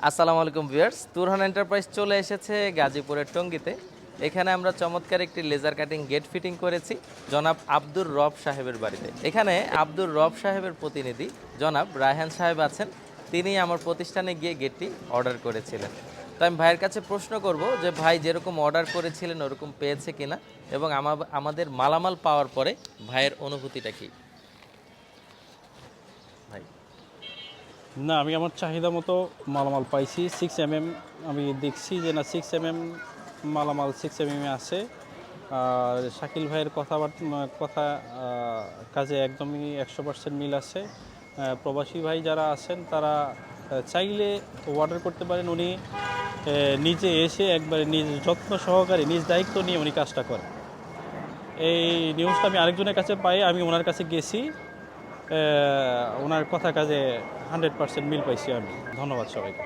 আসসালামু আলাইকুম viewers, Turhan enterprise চলে এসেছে গাজীপুরের টঙ্গীতে। এখানে আমরা চমৎকার একটি লেজার কাটিং গেট ফিটিং করেছি জনাব আব্দুর রব সাহেবের বাড়িতে। এখানে আব্দুর রব সাহেবের প্রতিনিধি জনাব রায়হান সাহেব আছেন। তিনি আমার প্রতিষ্ঠানে গিয়ে গেটটি অর্ডার করেছিলেন। তো আমি ভাইয়ের কাছে প্রশ্ন করব যে ভাই যেরকম অর্ডার করেছিলেন ওরকম পেয়েছে কিনা, এবং আমাদের মালামাল পাওয়ার পরে ভাইয়ের অনুভূতিটা কি। ভাই, না, আমি আমার চাহিদা মতো মালামাল পাইছি। 6 mm আমি দেখছি যে না 6 mm মালামাল 6 mm আছে। আর শাকিল ভাইয়ের কথা কাজে একদমই 100% মিল আছে। প্রবাসী ভাই যারা আছেন তারা চাইলে অর্ডার করতে পারেন। উনি নিজে এসে একবারে নিজ যত্ন সহকারে নিজ দায়িত্ব নিয়ে উনি কাজটা করেন। এই নিউজটা আমি আরেকজনের কাছে পাই, আমি ওনার কাছে গেছি। ওনার কথা কাজে 100% মিল পাইছি আমি। ধন্যবাদ সবাইকে।